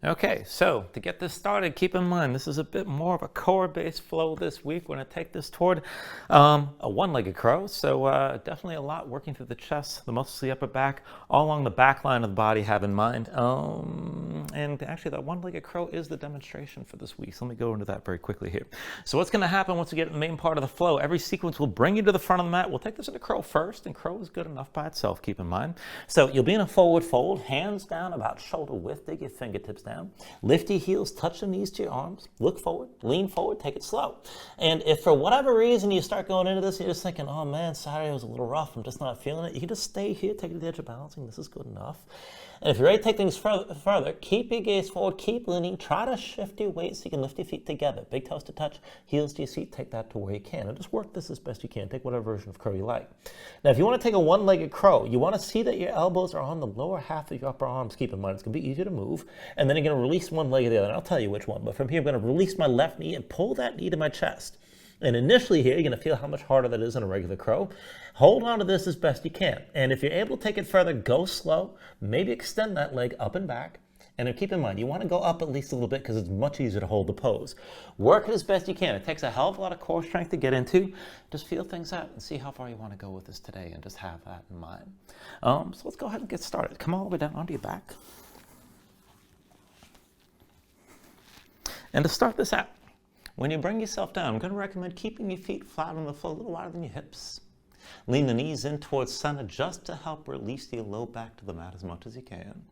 Okay, so to get this started, keep in mind this is a bit more of a core-based flow this week. We're going to take this toward a one-legged crow. So definitely a lot working through the chest, the muscles of the upper back, all along the back line of the body, have in mind. And actually that one-legged crow is the demonstration for this week. So let me go into that very quickly here. So what's going to happen once we get to the main part of the flow, every sequence will bring you to the front of the mat. We'll take this into crow first, and crow is good enough by itself, keep in mind. So you'll be in a forward fold, hands down about shoulder width, dig your fingertips down. Lift your heels, touch the knees to your arms, look forward, lean forward, take it slow. And if for whatever reason you start going into this and you're just thinking, oh man, Saturday was a little rough, I'm just not feeling it, you can just stay here, take it to the edge of balancing, this is good enough. And if you're ready to take things further, keep your gaze forward, keep leaning, try to shift your weight so you can lift your feet together. Big toes to touch, heels to your seat, take that to where you can. And just work this as best you can. Take whatever version of crow you like. Now, if you want to take a one-legged crow, you want to see that your elbows are on the lower half of your upper arms. Keep in mind, it's going to be easier to move. And then you're going to release one leg or the other. And I'll tell you which one. But from here, I'm going to release my left knee and pull that knee to my chest. And initially here, you're going to feel how much harder that is than a regular crow. Hold on to this as best you can. And if you're able to take it further, go slow. Maybe extend that leg up and back. And keep in mind, you want to go up at least a little bit because it's much easier to hold the pose. Work it as best you can. It takes a hell of a lot of core strength to get into. Just feel things out and see how far you want to go with this today, and just have that in mind. So let's go ahead and get started. Come all the way down onto your back. And to start this out, when you bring yourself down, I'm going to recommend keeping your feet flat on the floor, a little wider than your hips. Lean the knees in towards center just to help release your low back to the mat as much as you can.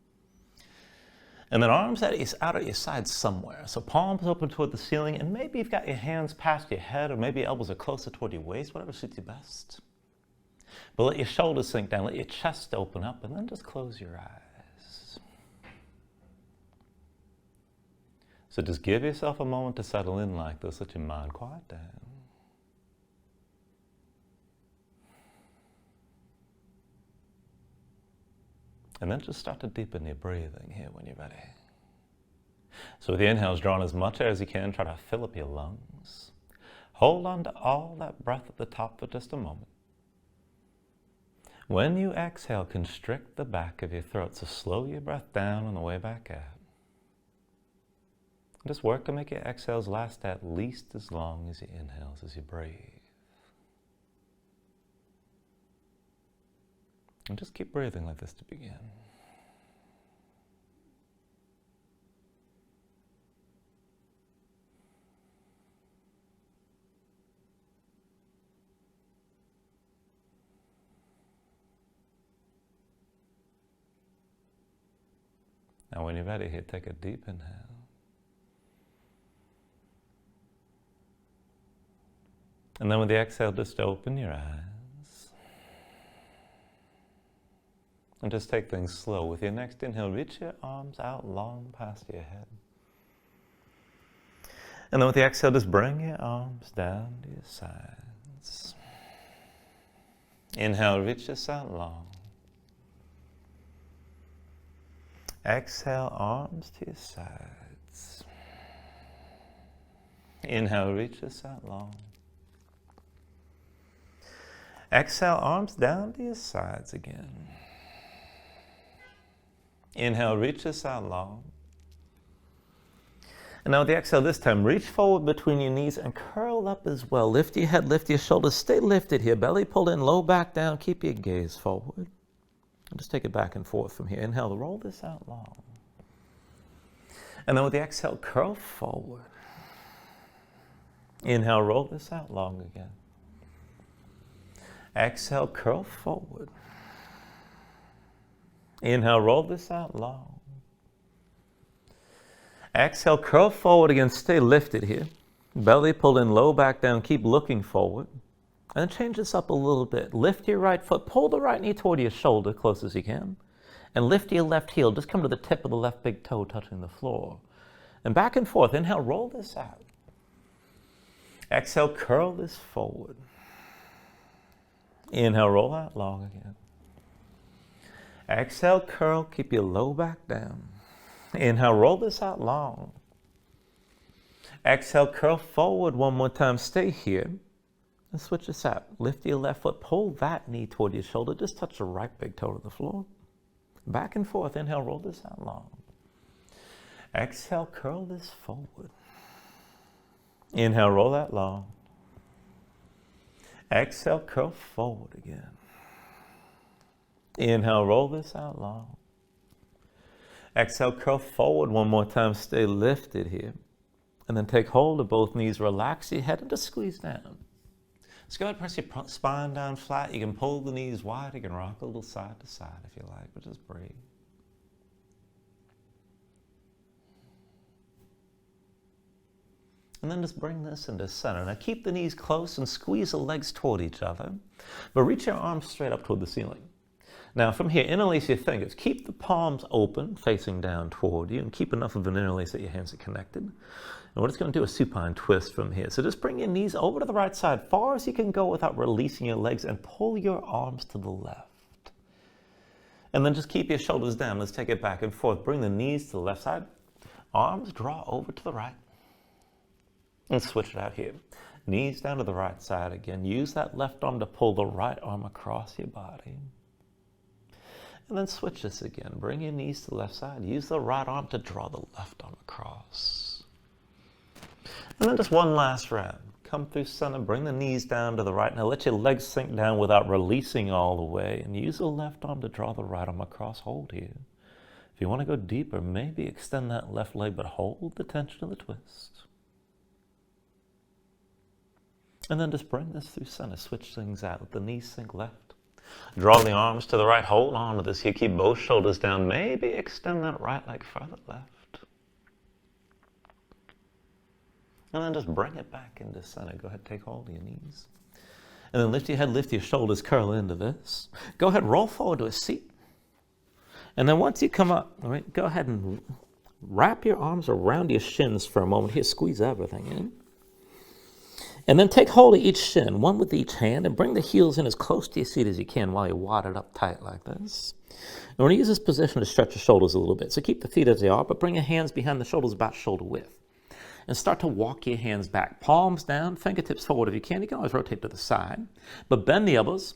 And then arms out at your sides somewhere. So palms open toward the ceiling, and maybe you've got your hands past your head, or maybe your elbows are closer toward your waist, whatever suits you best. But let your shoulders sink down, let your chest open up, and then just close your eyes. So just give yourself a moment to settle in like this. Let your mind quiet down. And then just start to deepen your breathing here when you're ready. So with the inhales, draw in as much air as you can. Try to fill up your lungs. Hold on to all that breath at the top for just a moment. When you exhale, constrict the back of your throat. So slow your breath down on the way back out. Just work to make your exhales last at least as long as your inhales as you breathe. And just keep breathing like this to begin. Now when you're ready here, take a deep inhale. And then with the exhale, just open your eyes. And just take things slow. With your next inhale, reach your arms out long past your head. And then with the exhale, just bring your arms down to your sides. Inhale, reach this out long. Exhale, arms to your sides. Inhale, reach this out long. Exhale, arms down to your sides again. Inhale, reach this out long. And now with the exhale this time, reach forward between your knees and curl up as well. Lift your head, lift your shoulders, stay lifted here. Belly pulled in, low back down, keep your gaze forward. And just take it back and forth from here. Inhale, roll this out long. And then with the exhale, curl forward. Inhale, roll this out long again. Exhale, curl forward. Inhale, roll this out long. Exhale, curl forward again, stay lifted here. Belly pulled in, low back down, keep looking forward. And then change this up a little bit. Lift your right foot, pull the right knee toward your shoulder, close as you can. And lift your left heel, just come to the tip of the left big toe touching the floor. And back and forth, inhale, roll this out. Exhale, curl this forward. Inhale, roll out long again. Exhale, curl, keep your low back down. Inhale, roll this out long. Exhale, curl forward one more time. Stay here. And switch this out. Lift your left foot, pull that knee toward your shoulder. Just touch the right big toe to the floor. Back and forth. Inhale, roll this out long. Exhale, curl this forward. Inhale, roll that long. Exhale, curl forward again. Inhale, roll this out long. Exhale, curl forward one more time. Stay lifted here. And then take hold of both knees. Relax your head and just squeeze down. So go ahead and press your spine down flat. You can pull the knees wide. You can rock a little side to side if you like, but just breathe. And then just bring this into center. Now keep the knees close and squeeze the legs toward each other, but reach your arms straight up toward the ceiling. Now from here, interlace your fingers. Keep the palms open, facing down toward you, and keep enough of an interlace that your hands are connected. And we're just going to do a supine twist from here. So just bring your knees over to the right side, far as you can go without releasing your legs, and pull your arms to the left. And then just keep your shoulders down. Let's take it back and forth. Bring the knees to the left side. Arms draw over to the right. And switch it out here. Knees down to the right side again. Use that left arm to pull the right arm across your body. And then switch this again. Bring your knees to the left side. Use the right arm to draw the left arm across. And then just one last round. Come through center. Bring the knees down to the right. Now let your legs sink down without releasing all the way. And use the left arm to draw the right arm across. Hold here. If you want to go deeper, maybe extend that left leg, but hold the tension of the twist. And then just bring this through center. Switch things out. Let the knees sink left. Draw the arms to the right. Hold on to this here. Keep both shoulders down. Maybe extend that right leg further left. And then just bring it back into center. Go ahead, take hold of your knees. And then lift your head, lift your shoulders, curl into this. Go ahead, roll forward to a seat. And then once you come up, all right, go ahead and wrap your arms around your shins for a moment. Here, squeeze everything in. And then take hold of each shin, one with each hand, and bring the heels in as close to your seat as you can while you wad it up tight like this. And we're going to use this position to stretch your shoulders a little bit. So keep the feet as they are, but bring your hands behind the shoulders about shoulder width. And start to walk your hands back. Palms down, fingertips forward if you can. You can always rotate to the side. But bend the elbows.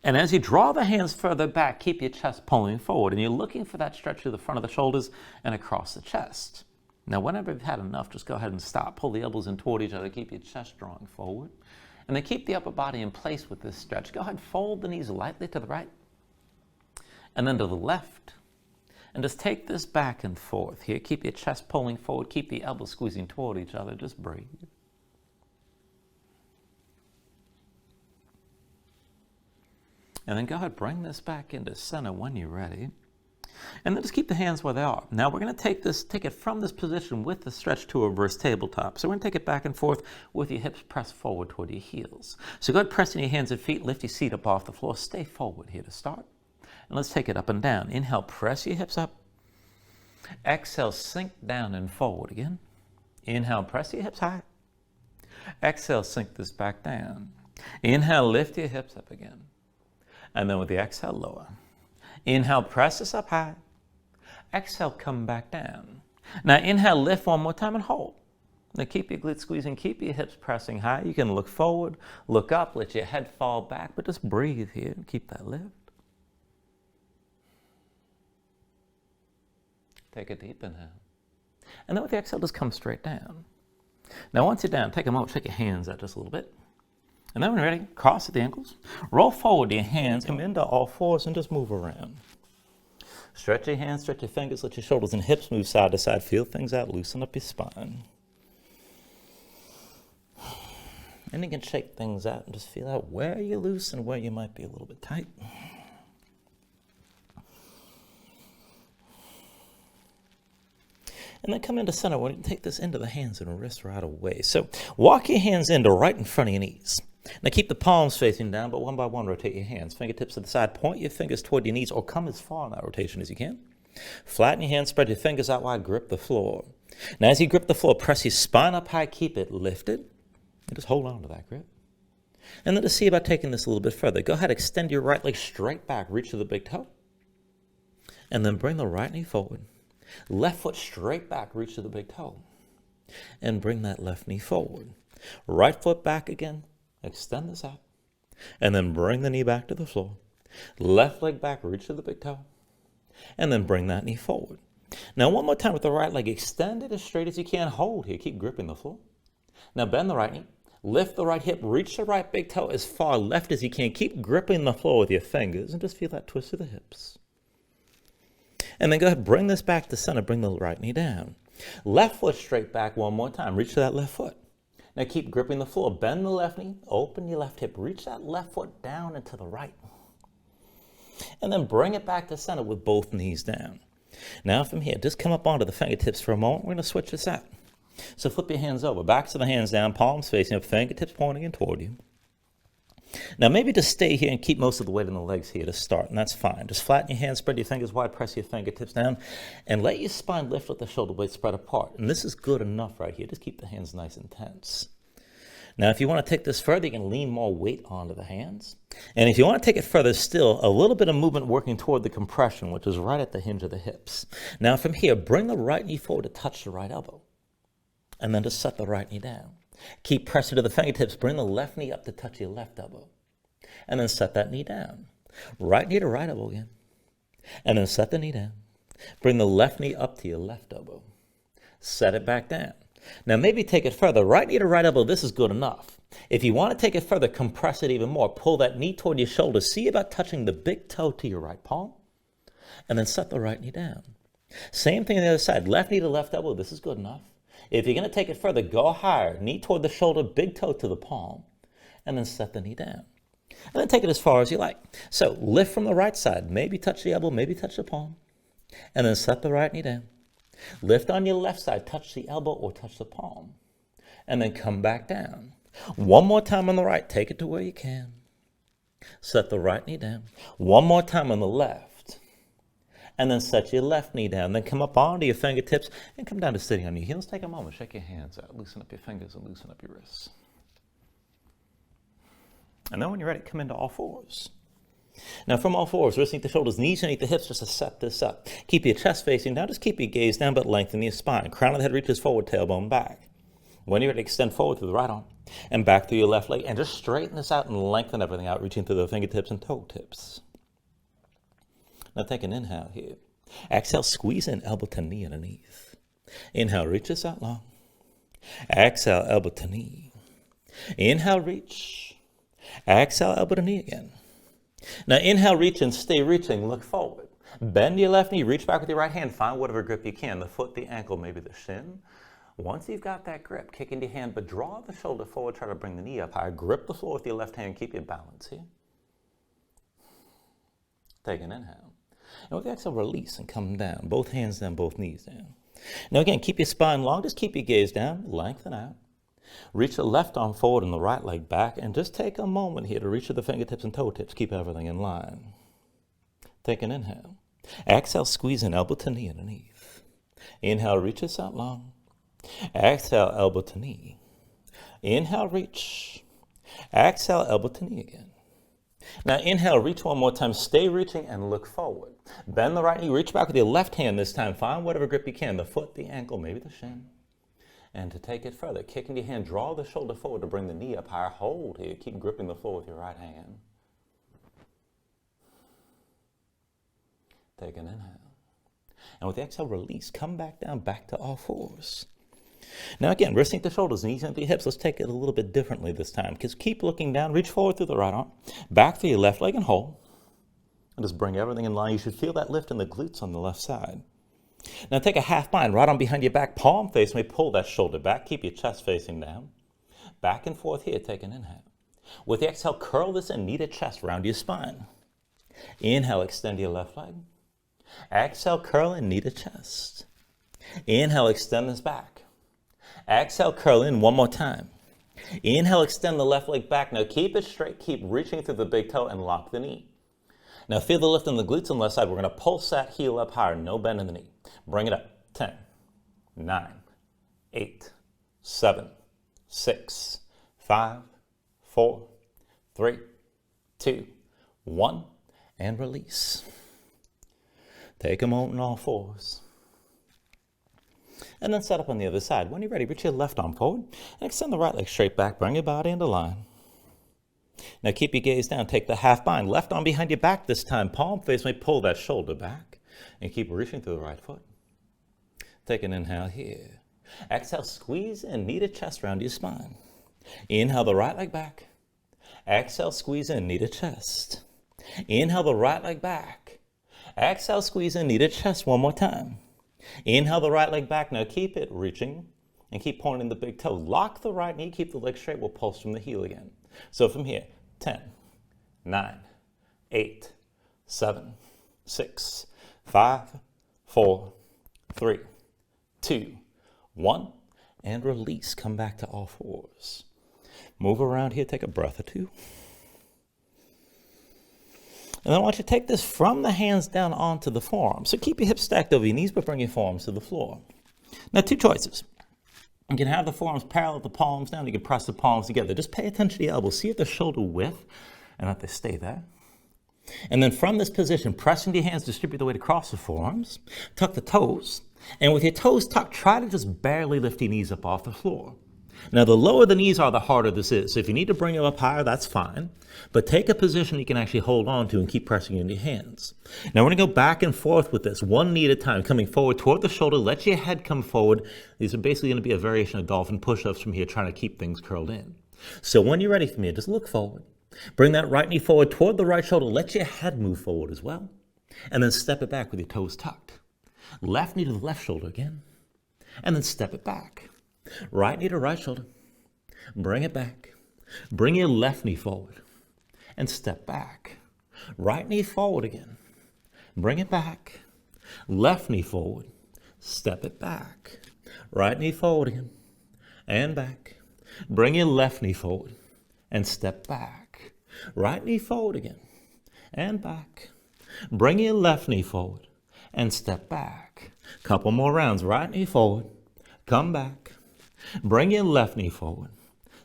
And as you draw the hands further back, keep your chest pulling forward. And you're looking for that stretch to the front of the shoulders and across the chest. Now, whenever you've had enough, just go ahead and stop. Pull the elbows in toward each other. Keep your chest drawing forward. And then keep the upper body in place with this stretch. Go ahead, fold the knees lightly to the right and then to the left. And just take this back and forth here. Keep your chest pulling forward. Keep the elbows squeezing toward each other. Just breathe. And then go ahead, bring this back into center when you're ready. And then just keep the hands where they are. Now we're going to take it from this position with the stretch to a reverse tabletop. So we're going to take it back and forth with your hips pressed forward toward your heels. So go ahead, pressing your hands and feet, lift your seat up off the floor. Stay forward here to start. And let's take it up and down. Inhale, press your hips up. Exhale, sink down and forward again. Inhale, press your hips high. Exhale, sink this back down. Inhale, lift your hips up again. And then with the exhale, lower. Inhale, press this up high. Exhale, come back down. Now inhale, lift one more time and hold. Now keep your glutes squeezing, keep your hips pressing high. You can look forward, look up, let your head fall back, but just breathe here and keep that lift. Take a deep inhale. And then with the exhale, just come straight down. Now once you're down, take a moment, shake your hands out just a little bit. And then when you're ready, cross at the ankles. Roll forward your hands, come into all fours and just move around. Stretch your hands, stretch your fingers, let your shoulders and hips move side to side. Feel things out, loosen up your spine. And you can shake things out and just feel out where you're loose and where you might be a little bit tight. And then come into center. We're going to take this into the hands and wrists right away. So walk your hands into right in front of your knees. Now keep the palms facing down, but one by one rotate your hands. Fingertips to the side. Point your fingers toward your knees or come as far in that rotation as you can. Flatten your hands, spread your fingers out wide, grip the floor. Now as you grip the floor, press your spine up high, keep it lifted. And just hold on to that grip. And then to see about taking this a little bit further, go ahead, extend your right leg straight back, reach to the big toe. And then bring the right knee forward. Left foot straight back, reach to the big toe. And bring that left knee forward. Right foot back again, extend this out. And then bring the knee back to the floor. Left leg back, reach to the big toe. And then bring that knee forward. Now one more time with the right leg. Extend it as straight as you can. Hold here. Keep gripping the floor. Now bend the right knee. Lift the right hip. Reach the right big toe as far left as you can. Keep gripping the floor with your fingers and just feel that twist of the hips. And then go ahead, bring this back to center. Bring the right knee down. Left foot straight back one more time. Reach to that left foot. Now keep gripping the floor. Bend the left knee. Open your left hip. Reach that left foot down and to the right. And then bring it back to center with both knees down. Now from here, just come up onto the fingertips for a moment. We're going to switch this out. So flip your hands over. Backs of the hands down, palms facing up, fingertips pointing in toward you. Now maybe just stay here and keep most of the weight in the legs here to start, and that's fine. Just flatten your hands, spread your fingers wide, press your fingertips down, and let your spine lift with the shoulder blades spread apart. And this is good enough right here. Just keep the hands nice and tense. Now, if you want to take this further, you can lean more weight onto the hands. And if you want to take it further still, a little bit of movement working toward the compression, which is right at the hinge of the hips. Now, from here, bring the right knee forward to touch the right elbow. And then just set the right knee down. Keep pressing to the fingertips. Bring the left knee up to touch your left elbow. And then set that knee down. Right knee to right elbow again. And then set the knee down. Bring the left knee up to your left elbow. Set it back down. Now maybe take it further. Right knee to right elbow, this is good enough. If you want to take it further, compress it even more. Pull that knee toward your shoulder. See about touching the big toe to your right palm. And then set the right knee down. Same thing on the other side. Left knee to left elbow, this is good enough. If you're going to take it further, go higher. Knee toward the shoulder, big toe to the palm. And then set the knee down. And then take it as far as you like. So lift from the right side. Maybe touch the elbow, maybe touch the palm. And then set the right knee down. Lift on your left side, touch the elbow or touch the palm. And then come back down. One more time on the right, take it to where you can. Set the right knee down. One more time on the left. And then set your left knee down. Then come up onto your fingertips and come down to sitting on your heels. Take a moment, shake your hands out, loosen up your fingers and loosen up your wrists. And then when you're ready, come into all fours. Now from all fours, wrists underneath the shoulders, knees underneath the hips, just to set this up. Keep your chest facing down, just keep your gaze down, but lengthen your spine. Crown of the head reaches forward, tailbone back. When you're ready, extend forward through the right arm and back through your left leg, and just straighten this out and lengthen everything out, reaching through the fingertips and toe tips. Now take an inhale here. Exhale, squeeze in, elbow to knee underneath. Inhale, reach this out long. Exhale, elbow to knee. Inhale, reach. Exhale, elbow to knee again. Now inhale, reach and stay reaching, look forward. Bend your left knee, reach back with your right hand, find whatever grip you can, the foot, the ankle, maybe the shin. Once you've got that grip, kick into your hand, but draw the shoulder forward, try to bring the knee up higher. Grip the floor with your left hand, keep your balance here. Take an inhale. And with the exhale, release and come down. Both hands down, both knees down. Now again, keep your spine long, just keep your gaze down, lengthen out. Reach the left arm forward and the right leg back, and just take a moment here to reach to the fingertips and toe tips. Keep everything in line. Take an inhale. Exhale, squeeze in, elbow to knee underneath. Inhale, reach this out long. Exhale, elbow to knee. Inhale, reach. Exhale, elbow to knee again. Now inhale, reach one more time. Stay reaching and look forward. Bend the right knee, reach back with your left hand this time. Find whatever grip you can, the foot, the ankle, maybe the shin. And to take it further, kick into your hand, draw the shoulder forward to bring the knee up higher. Hold here, keep gripping the floor with your right hand. Take an inhale. And with the exhale, release. Come back down, back to all fours. Now again, wrists underneath the shoulders, knees underneath the hips. Let's take it a little bit differently this time. Because keep looking down, reach forward through the right arm, back through your left leg and hold. And just bring everything in line. You should feel that lift in the glutes on the left side. Now take a half bind, right arm behind your back, palm face. May pull that shoulder back. Keep your chest facing down. Back and forth here. Take an inhale. With the exhale, curl this in, knee to chest, round your spine. Inhale, extend your left leg. Exhale, curl in, knee to chest. Inhale, extend this back. Exhale, curl in one more time. Inhale, extend the left leg back. Now keep it straight. Keep reaching through the big toe and lock the knee. Now feel the lift in the glutes on the left side. We're going to pulse that heel up higher. No bend in the knee. Bring it up. 10, 9, 8, 7, 6, 5, 4, 3, 2, 1, and release. Take a moment in all fours. And then set up on the other side. When you're ready, reach your left arm forward and extend the right leg straight back. Bring your body into line. Now keep your gaze down. Take the half bind. Left arm behind your back this time. Palm face may pull that shoulder back. And keep reaching through the right foot. Take an inhale here. Exhale, squeeze in, knee to chest, round your spine. Inhale the right leg back. Exhale, squeeze in, knee to chest. Inhale the right leg back. Exhale, squeeze in, knee to chest one more time. Inhale the right leg back. Now keep it reaching and keep pointing the big toe. Lock the right knee, keep the leg straight. We'll pulse from the heel again. So from here, 10, 9, 8, 7, 6, 5, 4, 3, 2, 1, and release. Come back to all fours. Move around here, take a breath or two. And then I want you to take this from the hands down onto the forearms. So keep your hips stacked over your knees, but bring your forearms to the floor. Now, two choices. You can have the forearms parallel with the palms down. You can press the palms together. Just pay attention to the elbows. See if the shoulder width and that they stay there. And then from this position, pressing your hands, distribute the weight across the forearms. Tuck the toes. And with your toes tucked, try to just barely lift your knees up off the floor. Now, the lower the knees are, the harder this is. So if you need to bring them up higher, that's fine. But take a position you can actually hold on to and keep pressing into your hands. Now, we're going to go back and forth with this, one knee at a time, coming forward toward the shoulder. Let your head come forward. These are basically going to be a variation of dolphin push-ups from here, trying to keep things curled in. So when you're ready for me, just look forward. Bring that right knee forward toward the right shoulder. Let your head move forward as well. And then step it back with your toes tucked. Left knee to the left shoulder again. And then step it back. Right knee to right shoulder. Bring it back. Bring your left knee forward. And step back. Right knee forward again. Bring it back. Left knee forward. Step it back. Right knee forward again. And back. Bring your left knee forward. And step back. Right knee forward again. And back. Bring your left knee forward. And step back. Couple more rounds. Right knee forward. Come back. Bring your left knee forward.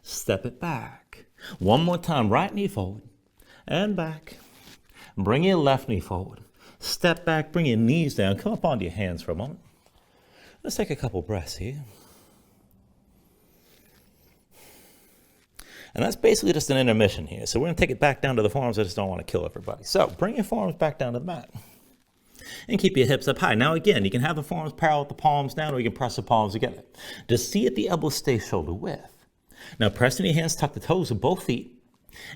Step it back. One more time. Right knee forward. And back. Bring your left knee forward. Step back. Bring your knees down. Come up onto your hands for a moment. Let's take a couple breaths here. And that's basically just an intermission here. So we're going to take it back down to the forearms. I just don't want to kill everybody. So bring your forearms back down to the mat. And keep your hips up high. Now again, you can have the forearms parallel with the palms down, or you can press the palms together. Just see if the elbows stay shoulder width. Now press in your hands, tuck the toes of both feet.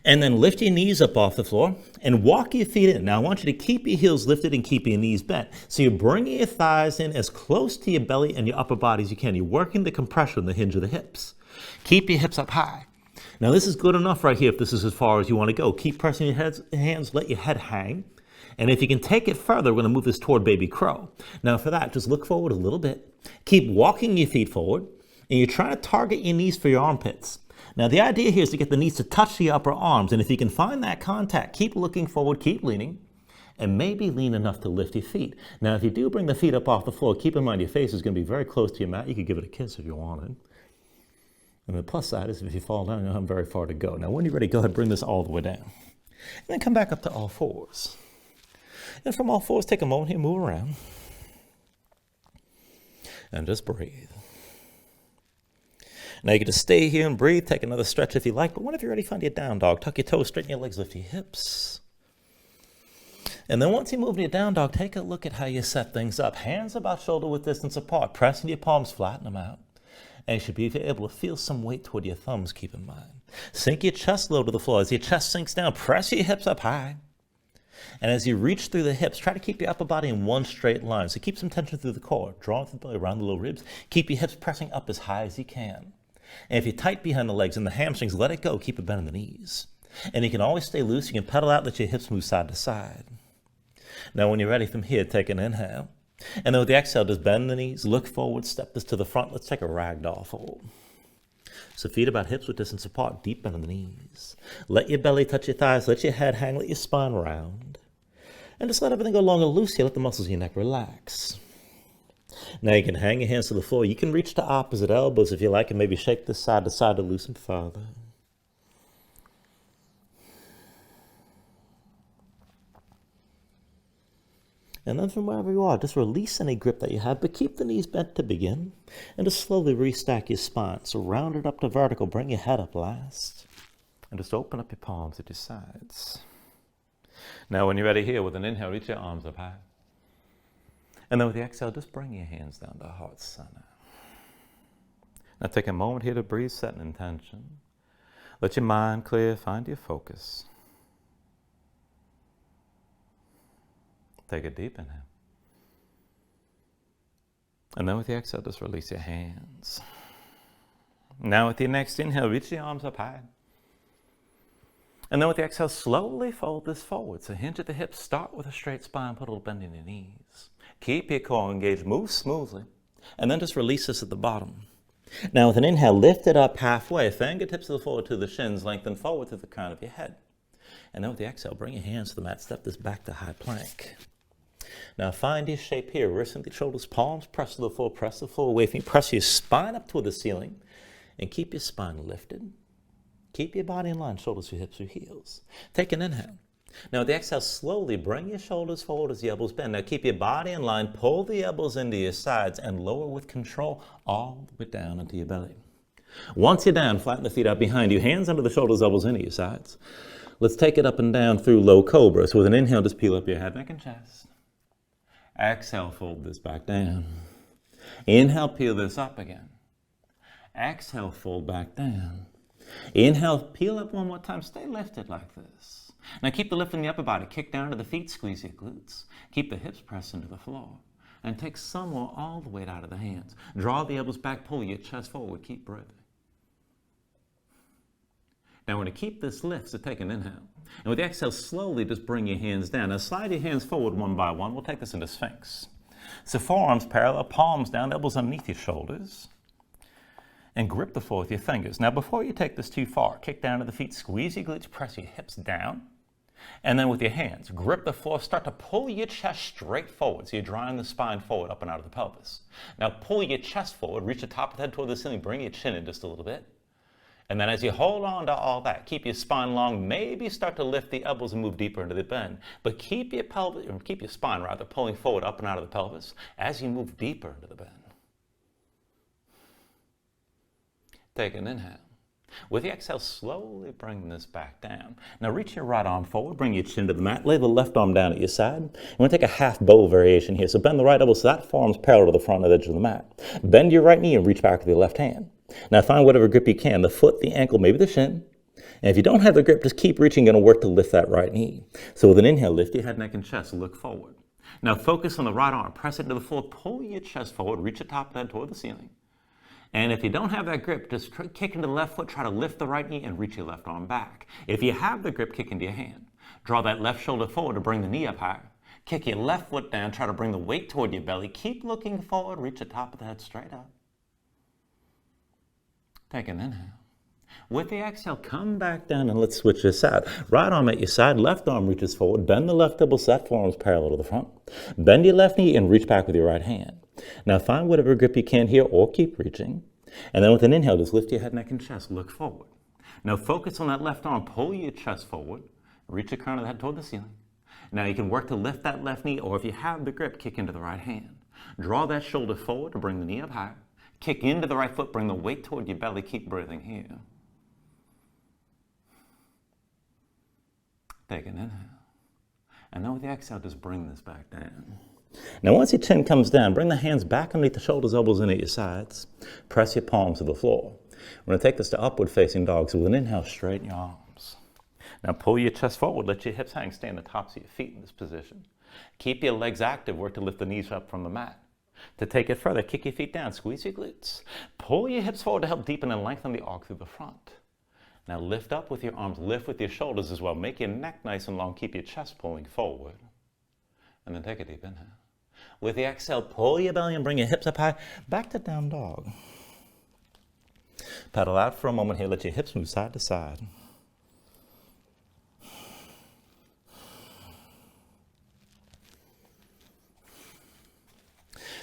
And then lift your knees up off the floor and walk your feet in. Now I want you to keep your heels lifted and keep your knees bent. So you're bringing your thighs in as close to your belly and your upper body as you can. You're working the compression, the hinge of the hips. Keep your hips up high. Now this is good enough right here if this is as far as you want to go. Keep pressing your hands, let your head hang. And if you can take it further, we're going to move this toward baby crow. Now for that, just look forward a little bit. Keep walking your feet forward. And you're trying to target your knees for your armpits. Now the idea here is to get the knees to touch the upper arms. And if you can find that contact, keep looking forward, keep leaning. And maybe lean enough to lift your feet. Now if you do bring the feet up off the floor, keep in mind your face is going to be very close to your mat. You could give it a kiss if you wanted. And the plus side is if you fall down, you don't have very far to go. Now when you're ready, go ahead and bring this all the way down. And then come back up to all fours. And from all fours, take a moment here, move around. And just breathe. Now you can just stay here and breathe, take another stretch if you like, but whenever you're ready, find your down dog. Tuck your toes, straighten your legs, lift your hips. And then once you move to your down dog, take a look at how you set things up. Hands about shoulder width distance apart, pressing your palms, flatten them out. And you should be able to feel some weight toward your thumbs, keep in mind. Sink your chest low to the floor. As your chest sinks down, press your hips up high. And as you reach through the hips, try to keep your upper body in one straight line. So keep some tension through the core. Draw through the belly, around the low ribs. Keep your hips pressing up as high as you can. And if you're tight behind the legs and the hamstrings, let it go. Keep it bent in the knees. And you can always stay loose. You can pedal out, let your hips move side to side. Now when you're ready from here, take an inhale. And then with the exhale, just bend the knees, look forward, step this to the front. Let's take a ragdoll fold. So feet about hips with distance apart, deep bend in the knees. Let your belly touch your thighs, let your head hang, let your spine round. And just let everything go long and loose here, let the muscles of your neck relax. Now you can hang your hands to the floor. You can reach to opposite elbows if you like, and maybe shake this side to side to loosen further. And then from wherever you are, just release any grip that you have, but keep the knees bent to begin. And just slowly restack your spine. So round it up to vertical, bring your head up last. And just open up your palms at your sides. Now when you're ready here, with an inhale, reach your arms up high. And then with the exhale, just bring your hands down to heart center. Now take a moment here to breathe, set an intention. Let your mind clear, find your focus. Take a deep inhale. And then with the exhale, just release your hands. Now with your next inhale, reach the arms up high. And then with the exhale, slowly fold this forward. So hinge at the hips, start with a straight spine, put a little bend in your knees. Keep your core engaged, move smoothly. And then just release this at the bottom. Now with an inhale, lift it up halfway. Fingertips to the forward to the shins, lengthen forward to the crown of your head. And then with the exhale, bring your hands to the mat, step this back to high plank. Now find your shape here, wrists and the shoulders, palms, press to the floor away from you. Press your spine up toward the ceiling and keep your spine lifted. Keep your body in line, shoulders through hips through heels. Take an inhale. Now with the exhale, slowly bring your shoulders forward as the elbows bend. Now keep your body in line, pull the elbows into your sides and lower with control all the way down into your belly. Once you're down, flatten the feet out behind you, hands under the shoulders, elbows into your sides. Let's take it up and down through low cobra. So with an inhale, just peel up your head, neck, and chest. Exhale, fold this back down. Inhale, peel this up again. Exhale, fold back down. Inhale, peel up one more time. Stay lifted like this. Now keep the lift in the upper body. Kick down to the feet, squeeze your glutes. Keep the hips pressed into the floor. And take some more all the weight out of the hands. Draw the elbows back, pull your chest forward. Keep breathing. Now we're going to keep this lift, so take an inhale. And with the exhale, slowly just bring your hands down. Now slide your hands forward one by one. We'll take this into Sphinx. So forearms parallel, palms down, elbows underneath your shoulders. And grip the floor with your fingers. Now before you take this too far, kick down to the feet, squeeze your glutes, press your hips down. And then with your hands, grip the floor, start to pull your chest straight forward. So you're drawing the spine forward, up and out of the pelvis. Now pull your chest forward, reach the top of the head toward the ceiling, bring your chin in just a little bit. And then as you hold on to all that, keep your spine long, maybe start to lift the elbows and move deeper into the bend. But keep your pelvis, or keep your spine rather, pulling forward, up and out of the pelvis as you move deeper into the bend. Take an inhale. With the exhale, slowly bring this back down. Now reach your right arm forward, bring your chin to the mat, lay the left arm down at your side. We're going to take a half bow variation here. So bend the right elbow so that forearm's parallel to the front edge of the mat. Bend your right knee and reach back with your left hand. Now find whatever grip you can, the foot, the ankle, maybe the shin. And if you don't have the grip, just keep reaching, going to work to lift that right knee. So with an inhale, lift your head, neck, and chest, look forward. Now focus on the right arm, press it to the floor, pull your chest forward, reach the top of the head toward the ceiling. And if you don't have that grip, just kick into the left foot, try to lift the right knee and reach your left arm back. If you have the grip, kick into your hand. Draw that left shoulder forward to bring the knee up higher. Kick your left foot down, try to bring the weight toward your belly. Keep looking forward, reach the top of the head straight up. Take an inhale. With the exhale, come back down and let's switch this side. Right arm at your side, left arm reaches forward. Bend the left elbow, so that forearm's parallel to the front. Bend your left knee and reach back with your right hand. Now find whatever grip you can here or keep reaching. And then with an inhale, just lift your head, neck, and chest. Look forward. Now focus on that left arm. Pull your chest forward. Reach the crown of the head toward the ceiling. Now you can work to lift that left knee, or if you have the grip, kick into the right hand. Draw that shoulder forward to bring the knee up higher. Kick into the right foot, bring the weight toward your belly. Keep breathing here. Take an inhale. And then with the exhale, just bring this back down. Now once your chin comes down, bring the hands back underneath the shoulders, elbows in at your sides. Press your palms to the floor. We're going to take this to upward facing dog. So with an inhale, straighten your arms. Now pull your chest forward, let your hips hang, stay on the tops of your feet in this position. Keep your legs active, work to lift the knees up from the mat. To take it further, kick your feet down, squeeze your glutes. Pull your hips forward to help deepen and lengthen the arc through the front. Now lift up with your arms, lift with your shoulders as well. Make your neck nice and long, keep your chest pulling forward. And then take a deep inhale. With the exhale, pull your belly and bring your hips up high, back to down dog. Pedal out for a moment here, let your hips move side to side.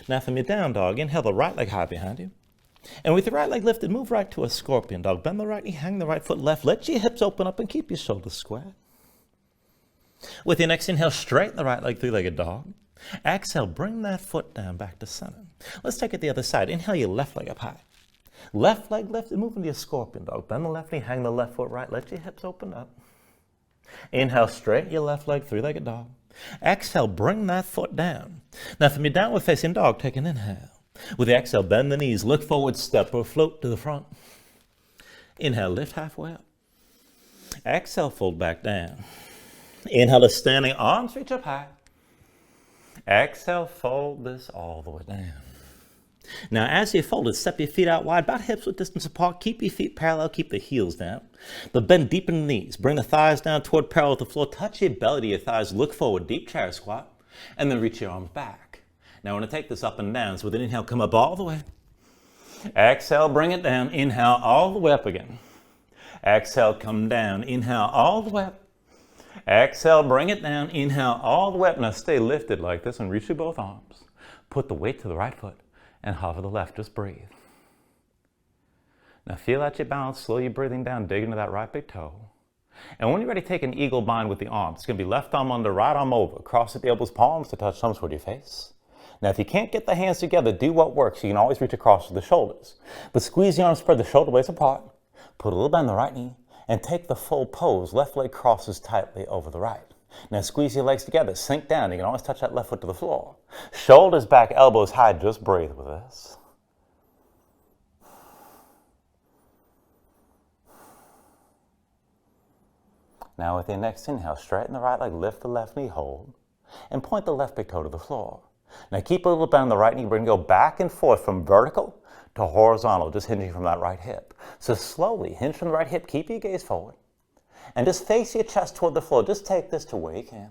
Now from your down dog, inhale the right leg high behind you. And with your right leg lifted, move right to a scorpion dog. Bend the right knee, hang the right foot left. Let your hips open up and keep your shoulders square. With your next inhale, straighten the right leg, three-legged dog. Exhale, bring that foot down back to center. Let's take it the other side. Inhale your left leg up high. Left leg lifted, move into your scorpion dog. Bend the left knee, hang the left foot right. Let your hips open up. Inhale, straighten your left leg, three-legged dog. Exhale, bring that foot down. Now from your downward facing dog, take an inhale. With the exhale, bend the knees, look forward, step or float to the front. Inhale, lift halfway up. Exhale, fold back down. Inhale to standing, arms reach up high. Exhale, fold this all the way down. Now, as you fold it, step your feet out wide, about hips width distance apart. Keep your feet parallel, keep the heels down. But bend deep in the knees. Bring the thighs down toward parallel with the floor. Touch your belly to your thighs. Look forward, deep chair squat. And then reach your arms back. Now, I want to take this up and down. So with an inhale, come up all the way. Exhale, bring it down. Inhale, all the way up again. Exhale, come down. Inhale, all the way up. Exhale, bring it down. Inhale, all the way up. Now, stay lifted like this and reach through both arms. Put the weight to the right foot. And hover the left, just breathe. Now feel out your balance, slow your breathing down, dig into that right big toe. And when you're ready, take an eagle bind with the arms. It's going to be left arm under, right arm over. Cross at the elbows, palms to touch thumbs toward your face. Now if you can't get the hands together, do what works. You can always reach across to the shoulders. But squeeze the arms, spread the shoulder blades apart. Put a little bend in the right knee. And take the full pose. Left leg crosses tightly over the right. Now squeeze your legs together, sink down. You can always touch that left foot to the floor. Shoulders back, elbows high, just breathe with this. Now with your next inhale, straighten the right leg, lift the left knee, hold, and point the left big toe to the floor. Now keep a little bend in the right knee, we're going to go back and forth from vertical to horizontal, just hinging from that right hip. So slowly, hinge from the right hip, keep your gaze forward. And just face your chest toward the floor. Just take this to where you can.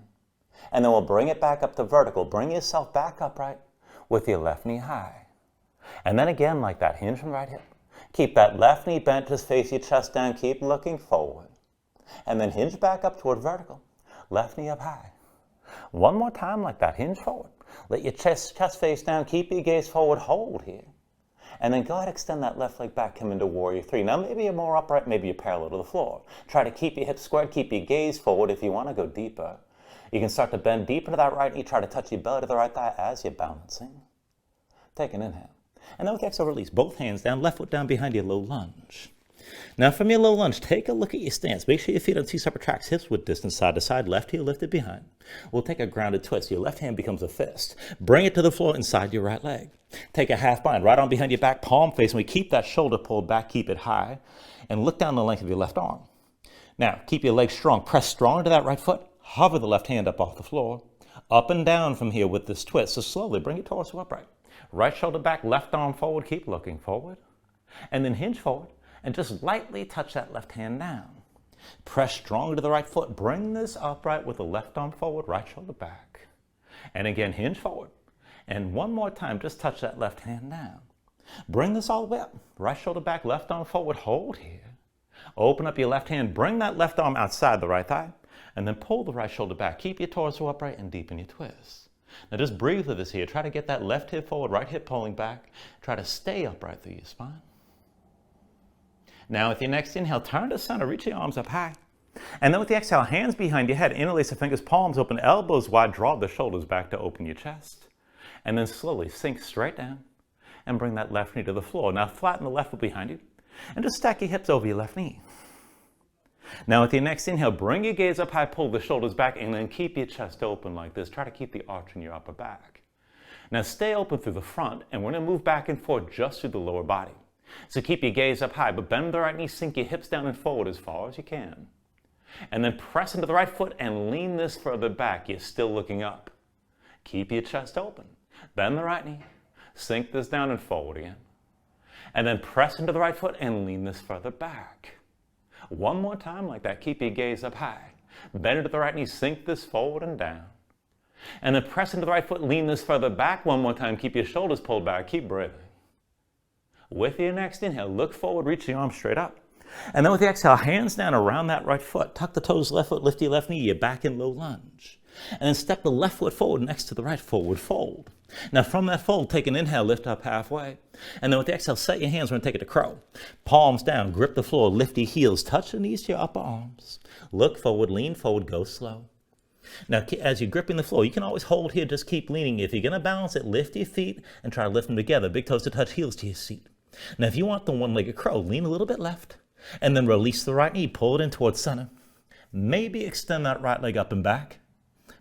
And then we'll bring it back up to vertical. Bring yourself back upright with your left knee high. And then again like that, hinge from the right hip. Keep that left knee bent, just face your chest down, keep looking forward. And then hinge back up toward vertical. Left knee up high. One more time like that, hinge forward. Let your chest face down, keep your gaze forward, hold here. And then go ahead, extend that left leg back, come into warrior three. Now maybe you're more upright, maybe you're parallel to the floor. Try to keep your hips squared, keep your gaze forward. If you want to go deeper, you can start to bend deep into that right knee. Try to touch your belly to the right thigh as you're balancing. Take an inhale. And then with the exhale, release both hands down, left foot down behind your low lunge. Now from your low lunge, take a look at your stance. Make sure your feet on two separate tracks, hips width distance side to side, left heel lifted behind. We'll take a grounded twist. Your left hand becomes a fist. Bring it to the floor inside your right leg. Take a half bind, right arm behind your back, palm facing. We keep that shoulder pulled back, keep it high, and look down the length of your left arm. Now, keep your legs strong. Press strong into that right foot. Hover the left hand up off the floor. Up and down from here with this twist. So slowly bring your torso upright. Right shoulder back, left arm forward. Keep looking forward. And then hinge forward and just lightly touch that left hand down. Press strong to the right foot. Bring this upright with the left arm forward, right shoulder back. And again, hinge forward. And one more time, just touch that left hand down. Bring this all the way up. Right shoulder back, left arm forward, hold here. Open up your left hand, bring that left arm outside the right thigh, and then pull the right shoulder back. Keep your torso upright and deepen your twist. Now just breathe with this here. Try to get that left hip forward, right hip pulling back. Try to stay upright through your spine. Now with your next inhale, turn to center, reach your arms up high. And then with the exhale, hands behind your head, interlace the fingers, palms open, elbows wide, draw the shoulders back to open your chest. And then slowly sink straight down and bring that left knee to the floor. Now flatten the left foot behind you and just stack your hips over your left knee. Now with your next inhale, bring your gaze up high, pull the shoulders back, and then keep your chest open like this. Try to keep the arch in your upper back. Now stay open through the front, and we're going to move back and forth just through the lower body. So keep your gaze up high, but bend the right knee, sink your hips down and forward as far as you can. And then press into the right foot and lean this further back. You're still looking up. Keep your chest open. Bend the right knee, sink this down and forward again. And then press into the right foot and lean this further back. One more time like that. Keep your gaze up high. Bend into the right knee, sink this forward and down. And then press into the right foot, lean this further back. One more time. Keep your shoulders pulled back. Keep breathing. With your next inhale, look forward, reach the arms straight up. And then with the exhale, hands down around that right foot. Tuck the toes, left foot, lift your left knee. You're back in low lunge. And then step the left foot forward next to the right, forward fold. Now from that fold, take an inhale, lift up halfway. And then with the exhale, set your hands, we're going to take it to crow. Palms down, grip the floor, lift your heels, touch the knees to your upper arms. Look forward, lean forward, go slow. Now as you're gripping the floor, you can always hold here, just keep leaning. If you're going to balance it, lift your feet and try to lift them together. Big toes to touch, heels to your seat. Now if you want the one-legged crow, lean a little bit left. And then release the right knee, pull it in towards center. Maybe extend that right leg up and back.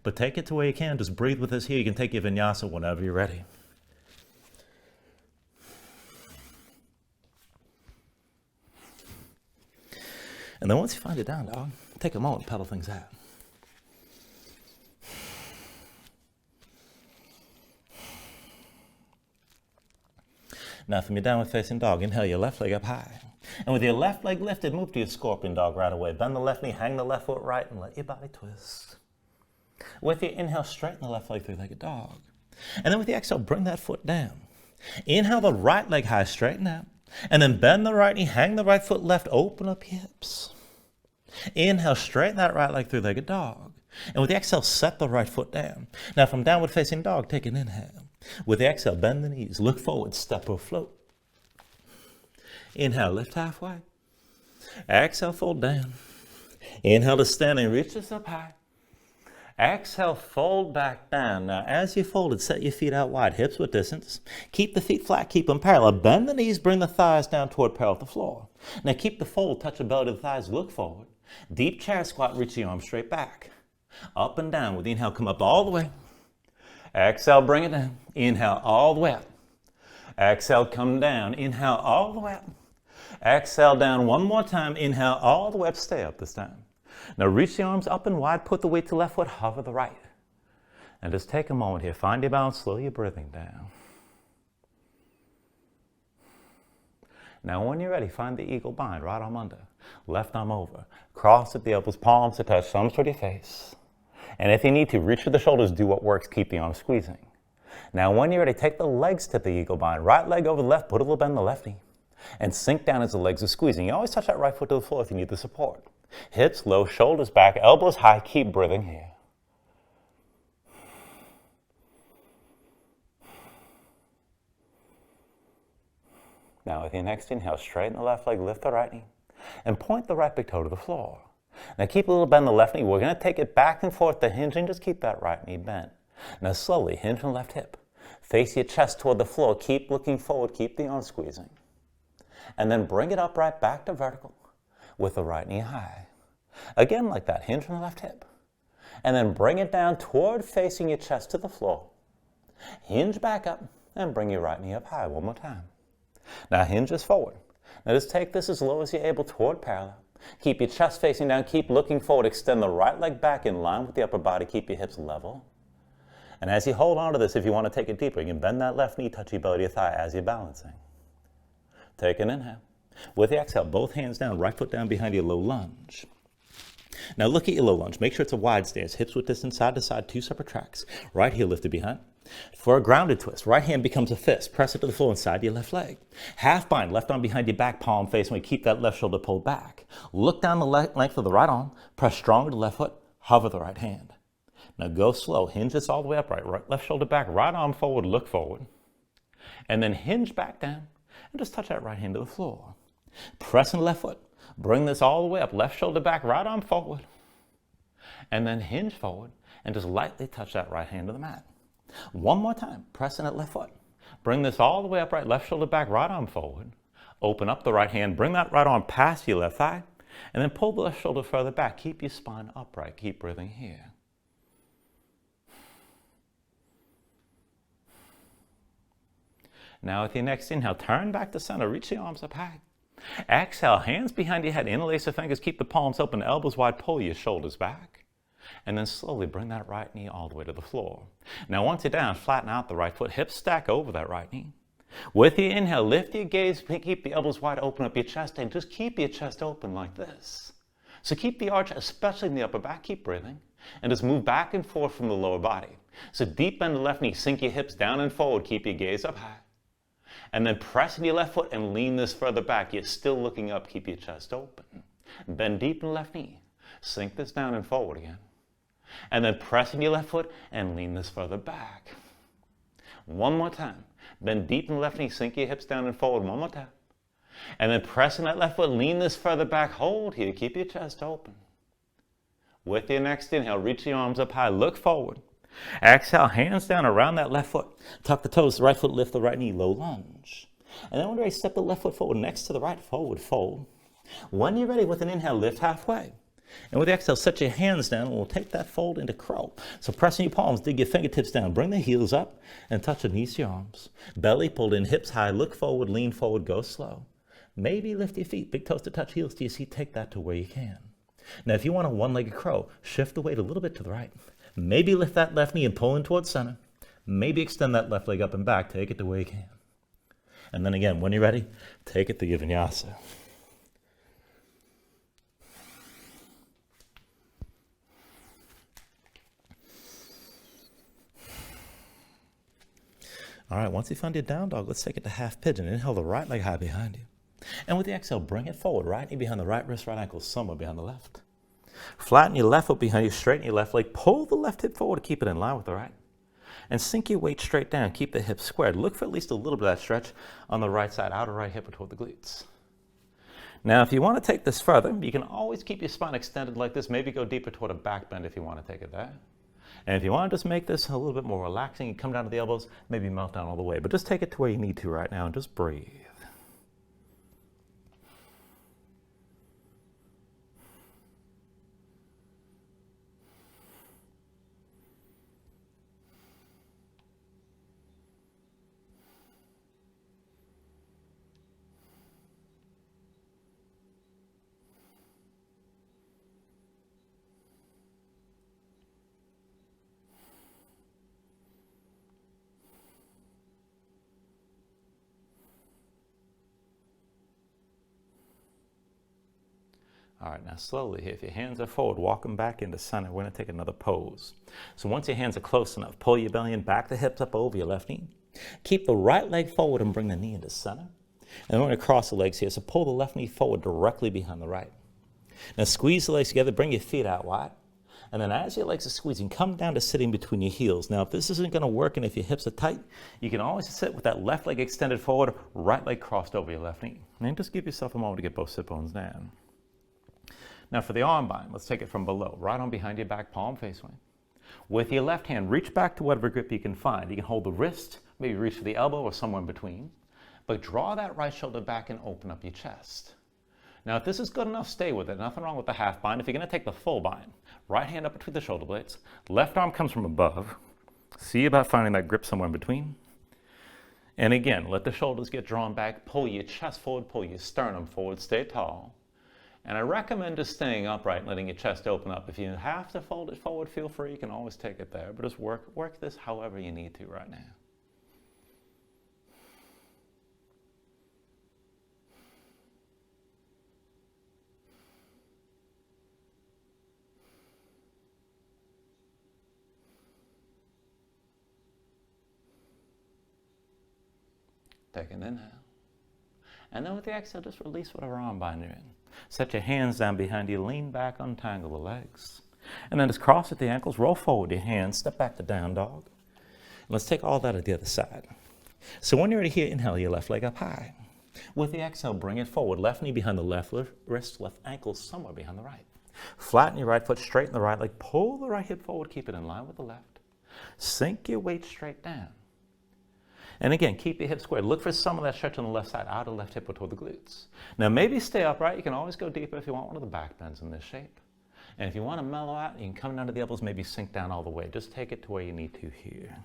But take it to where you can. Just breathe with us here. You can take your vinyasa whenever you're ready. And then once you find it down, dog, take a moment, pedal things out. Now from your downward facing dog, inhale your left leg up high. And with your left leg lifted, move to your scorpion dog right away. Bend the left knee, hang the left foot right, and let your body twist. With your inhale, straighten the left leg, three-legged dog. And then with the exhale, bring that foot down. Inhale the right leg high, straighten out. And then bend the right knee, hang the right foot left, open up your hips. Inhale, straighten that right leg, three-legged dog. And with the exhale, set the right foot down. Now from downward facing dog, take an inhale. With the exhale, bend the knees, look forward, step or float. Inhale, lift halfway. Exhale, fold down. Inhale to standing, reach this up high. Exhale, fold back down. Now as you fold, set your feet out wide, hips width distance. Keep the feet flat, keep them parallel. Bend the knees, bring the thighs down toward parallel with the floor. Now keep the fold, touch the belly to the thighs, look forward. Deep chair squat, reach the arms straight back. Up and down with the inhale, come up all the way. Exhale, bring it down. Inhale, all the way up. Exhale, come down. Inhale, all the way up. Exhale, down one more time. Inhale, all the way up. Stay up this time. Now reach the arms up and wide. Put the weight to the left foot. Hover the right. And just take a moment here. Find your balance. Slow your breathing down. Now when you're ready, find the eagle bind. Right arm under. Left arm over. Cross at the elbows. Palms to touch. Thumbs toward your face. And if you need to, reach for the shoulders, do what works, keep the arms squeezing. Now when you're ready, take the legs to the eagle bind. Right leg over the left, put a little bend in the left knee. And sink down as the legs are squeezing. You always touch that right foot to the floor if you need the support. Hips low, shoulders back, elbows high, keep breathing here. Now with your next inhale, straighten the left leg, lift the right knee, and point the right big toe to the floor. Now keep a little bend in the left knee. We're going to take it back and forth to hinging. Just keep that right knee bent. Now slowly hinge from the left hip. Face your chest toward the floor. Keep looking forward. Keep the arm squeezing. And then bring it upright back to vertical with the right knee high. Again like that. Hinge from the left hip. And then bring it down toward facing your chest to the floor. Hinge back up and bring your right knee up high one more time. Now hinge this forward. Now just take this as low as you're able toward parallel. Keep your chest facing down, keep looking forward, extend the right leg back in line with the upper body, keep your hips level. And as you hold on to this, if you want to take it deeper, you can bend that left knee, touch your belly to your thigh as you're balancing. Take an inhale. With the exhale, both hands down, right foot down behind your low lunge. Now look at your low lunge. Make sure it's a wide stance, hips width distance, side to side, two separate tracks. Right heel lifted behind. For a grounded twist, right hand becomes a fist. Press it to the floor inside your left leg. Half bind, left arm behind your back, palm facing. We keep that left shoulder pulled back. Look down the length of the right arm. Press strong with the left foot. Hover the right hand. Now go slow. Hinge this all the way upright. Right, left shoulder back, right arm forward, look forward. And then hinge back down and just touch that right hand to the floor. Press in the left foot. Bring this all the way up. Left shoulder back, right arm forward. And then hinge forward and just lightly touch that right hand to the mat. One more time, press in that left foot. Bring this all the way upright, left shoulder back, right arm forward. Open up the right hand, bring that right arm past your left thigh, and then pull the left shoulder further back. Keep your spine upright, keep breathing here. Now with your next inhale, turn back to center, reach the arms up high. Exhale, hands behind your head, interlace your fingers, keep the palms open, elbows wide, pull your shoulders back. And then slowly bring that right knee all the way to the floor. Now once you're down, flatten out the right foot, hips stack over that right knee. With your inhale, lift your gaze, keep the elbows wide, open up your chest, and just keep your chest open like this. So keep the arch, especially in the upper back, keep breathing, and just move back and forth from the lower body. So deep bend the left knee, sink your hips down and forward, keep your gaze up high. And then press in your left foot and lean this further back. You're still looking up, keep your chest open. Bend deep in the left knee, sink this down and forward again. And then press in your left foot and lean this further back. One more time. Bend deep in the left knee, sink your hips down and forward one more time. And then press in that left foot, lean this further back, hold here, keep your chest open. With your next inhale, reach the arms up high, look forward. Exhale, hands down around that left foot. Tuck the toes, the right foot, lift the right knee, low lunge. And then when you're ready, step the left foot forward next to the right, forward fold. When you're ready with an inhale, lift halfway. And with the exhale, set your hands down, and we'll take that fold into crow. So pressing your palms, dig your fingertips down, bring the heels up, and touch the knees to your arms. Belly pulled in, hips high, look forward, lean forward, go slow. Maybe lift your feet, big toes to touch, heels to your seat, take that to where you can. Now if you want a one-legged crow, shift the weight a little bit to the right. Maybe lift that left knee and pull in towards center. Maybe extend that left leg up and back, take it to where you can. And then again, when you're ready, take it to your Vinyasa. All right, once you find your down dog, let's take it to half pigeon. Inhale the right leg high behind you. And with the exhale, bring it forward. Right knee behind the right wrist, right ankle, somewhere behind the left. Flatten your left foot behind you, straighten your left leg. Pull the left hip forward to keep it in line with the right. And sink your weight straight down. Keep the hips squared. Look for at least a little bit of that stretch on the right side, outer right hip or toward the glutes. Now, if you want to take this further, you can always keep your spine extended like this. Maybe go deeper toward a back bend if you want to take it there. And if you want to just make this a little bit more relaxing, you come down to the elbows, maybe melt down all the way. But just take it to where you need to right now and just breathe. All right, now slowly here, if your hands are forward, walk them back into center. We're going to take another pose. So once your hands are close enough, pull your belly in, back the hips up over your left knee. Keep the right leg forward and bring the knee into center. And we're going to cross the legs here, so pull the left knee forward directly behind the right. Now squeeze the legs together, bring your feet out wide. And then as your legs are squeezing, come down to sitting between your heels. Now if this isn't going to work and if your hips are tight, you can always sit with that left leg extended forward, right leg crossed over your left knee. And just give yourself a moment to get both sit bones down. Now for the arm bind, let's take it from below. Right arm behind your back, palm face away. With your left hand, reach back to whatever grip you can find. You can hold the wrist, maybe reach for the elbow or somewhere in between. But draw that right shoulder back and open up your chest. Now if this is good enough, stay with it. Nothing wrong with the half bind. If you're going to take the full bind, right hand up between the shoulder blades. Left arm comes from above. See about finding that grip somewhere in between. And again, let the shoulders get drawn back. Pull your chest forward, pull your sternum forward, stay tall. And I recommend just staying upright and letting your chest open up. If you have to fold it forward, feel free. You can always take it there. But just work this however you need to right now. Take an inhale. And then with the exhale, just release whatever arm bind you're in. Set your hands down behind you, lean back, untangle the legs. And then just cross at the ankles, roll forward your hands, step back to down dog. And let's take all that at the other side. So when you're ready here, inhale your left leg up high. With the exhale, bring it forward. Left knee behind the left wrist, left ankle somewhere behind the right. Flatten your right foot, straighten the right leg, pull the right hip forward, keep it in line with the left. Sink your weight straight down. And again, keep your hips squared. Look for some of that stretch on the left side, outer left hip or toward the glutes. Now maybe stay upright. You can always go deeper if you want one of the back bends in this shape. And if you want to mellow out, you can come down to the elbows, maybe sink down all the way. Just take it to where you need to here.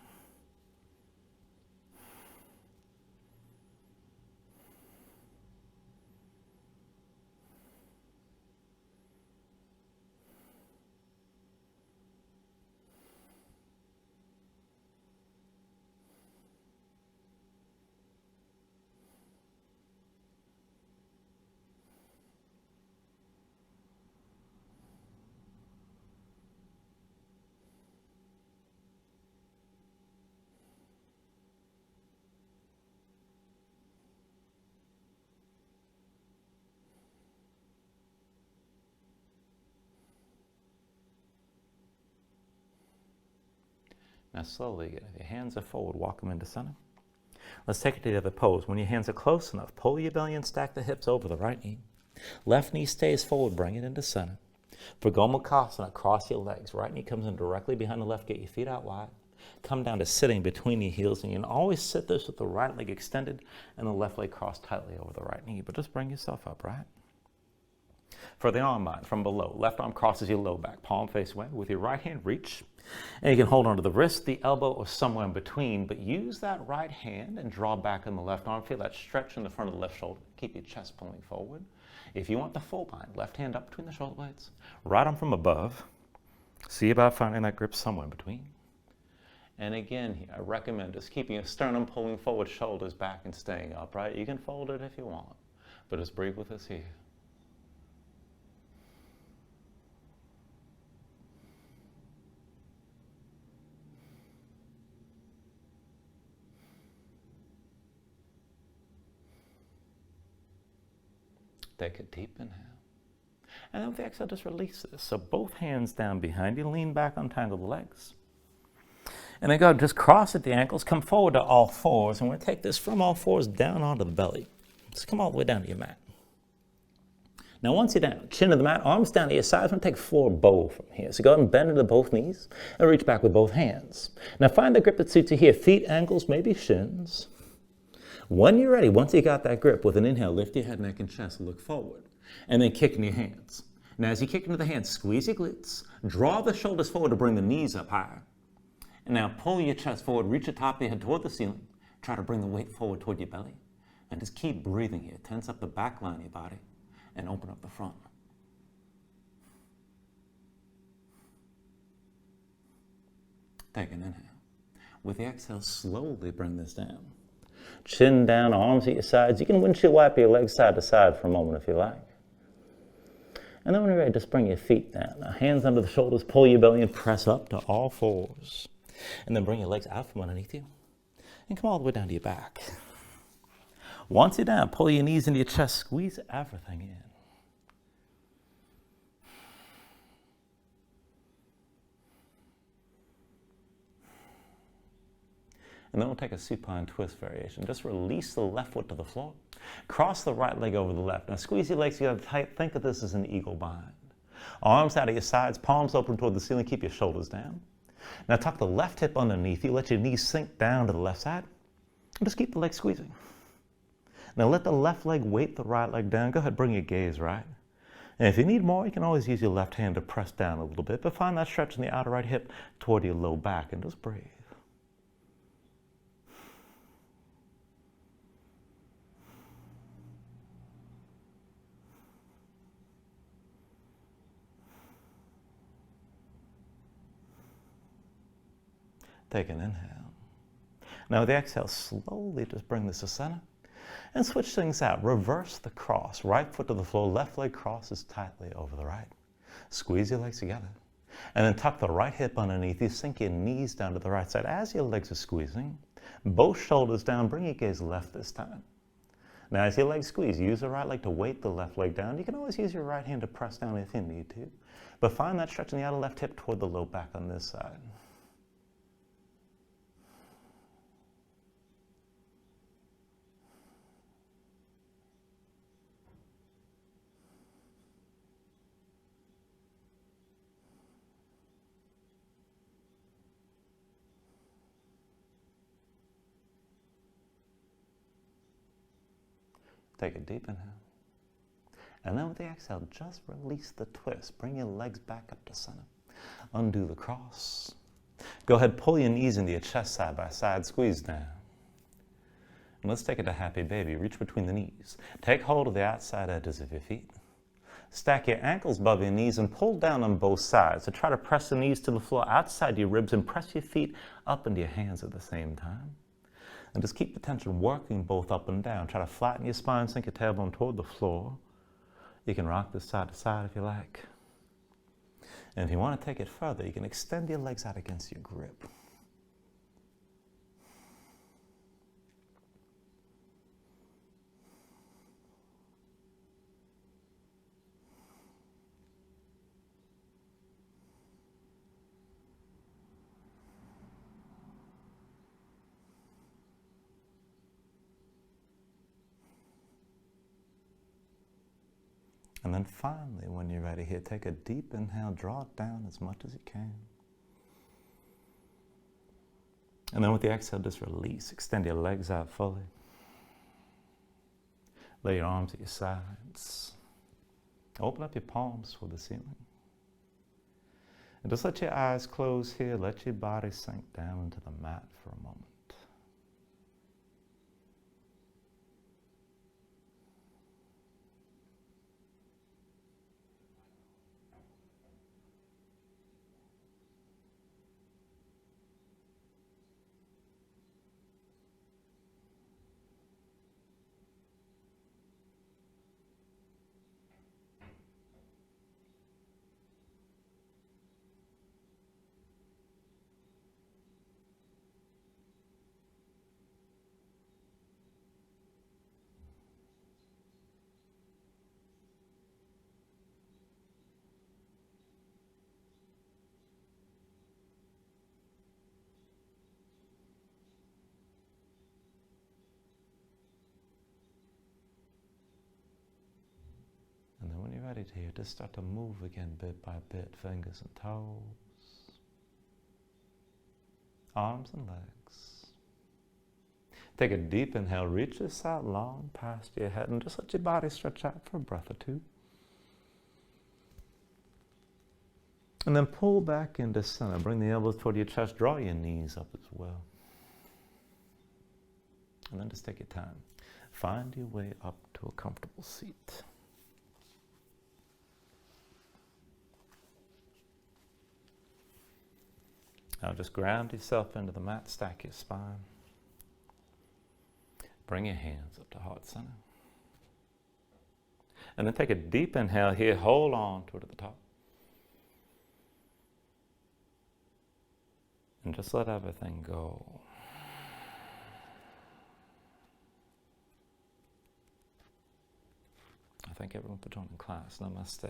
Now slowly, if your hands are forward, walk them into center. Let's take it to the other pose. When your hands are close enough, pull your belly and stack the hips over the right knee. Left knee stays forward, bring it into center. For Gomukhasana, cross your legs. Right knee comes in directly behind the left, get your feet out wide. Come down to sitting between your heels, and you can always sit this with the right leg extended and the left leg crossed tightly over the right knee, but just bring yourself up, right? For the arm bind, from below, left arm crosses your low back, palm face away. With your right hand, reach. And you can hold onto the wrist, the elbow, or somewhere in between, but use that right hand and draw back in the left arm. Feel that stretch in the front of the left shoulder. Keep your chest pulling forward. If you want the full bind, left hand up between the shoulder blades, right arm from above. See about finding that grip somewhere in between. And again, here, I recommend just keeping your sternum pulling forward, shoulders back, and staying upright. You can fold it if you want, but just breathe with us here. Take a deep inhale. And then with the exhale, just release this. So both hands down behind you, lean back, untangle the legs. And then go, just cross at the ankles, come forward to all fours, and we're going to take this from all fours down onto the belly. Just come all the way down to your mat. Now once you're down, chin to the mat, arms down to your sides, we're going to take floor bow from here. So go ahead and bend into both knees and reach back with both hands. Now find the grip that suits you here. Feet, ankles, maybe shins. When you're ready, once you got that grip, with an inhale, lift your head, neck, and chest, look forward. And then kick in your hands. Now as you kick into the hands, squeeze your glutes, draw the shoulders forward to bring the knees up higher. And now pull your chest forward, reach the top of your head toward the ceiling. Try to bring the weight forward toward your belly. And just keep breathing here. Tense up the back line of your body and open up the front. Take an inhale. With the exhale, slowly bring this down. Chin down, arms at your sides. You can windshield wipe your legs side to side for a moment if you like. And then when you're ready, just bring your feet down. Now, hands under the shoulders, pull your belly and press up to all fours. And then bring your legs out from underneath you. And come all the way down to your back. Once you're down, pull your knees into your chest, squeeze everything in. And then we'll take a supine twist variation. Just release the left foot to the floor. Cross the right leg over the left. Now squeeze your legs together tight. Think of this as an eagle bind. Arms out of your sides, palms open toward the ceiling. Keep your shoulders down. Now tuck the left hip underneath you. Let your knees sink down to the left side. And just keep the legs squeezing. Now let the left leg weight the right leg down. Go ahead, bring your gaze right. And if you need more, you can always use your left hand to press down a little bit. But find that stretch in the outer right hip toward your low back and just breathe. Take an inhale. Now with the exhale, slowly just bring this to center and switch things out. Reverse the cross. Right foot to the floor, left leg crosses tightly over the right. Squeeze your legs together. And then tuck the right hip underneath you. Sink your knees down to the right side. As your legs are squeezing, both shoulders down. Bring your gaze left this time. Now as your legs squeeze, use the right leg to weight the left leg down. You can always use your right hand to press down if you need to. But find that stretch in the outer left hip toward the low back on this side. Take a deep inhale. And then with the exhale, just release the twist. Bring your legs back up to center. Undo the cross. Go ahead, pull your knees into your chest side by side, squeeze down. And let's take it to happy baby. Reach between the knees. Take hold of the outside edges of your feet. Stack your ankles above your knees and pull down on both sides. So try to press the knees to the floor outside your ribs and press your feet up into your hands at the same time. And just keep the tension working both up and down. Try to flatten your spine, sink your tailbone toward the floor. You can rock this side to side if you like. And if you want to take it further, you can extend your legs out against your grip. And then finally, when you're ready here, take a deep inhale, draw it down as much as you can. And then with the exhale, just release. Extend your legs out fully. Lay your arms at your sides. Open up your palms toward the ceiling. And just let your eyes close here. Let your body sink down into the mat for a moment. And then when you're ready to, you just start to move again bit by bit, fingers and toes, arms and legs. Take a deep inhale, reach this out long past your head, and just let your body stretch out for a breath or two. And then pull back into center. Bring the elbows toward your chest, draw your knees up as well. And then just take your time. Find your way up to a comfortable seat. Now just ground yourself into the mat, stack your spine. Bring your hands up to heart center. And then take a deep inhale here, hold on toward the top. And just let everything go. I thank everyone for joining class. Namaste.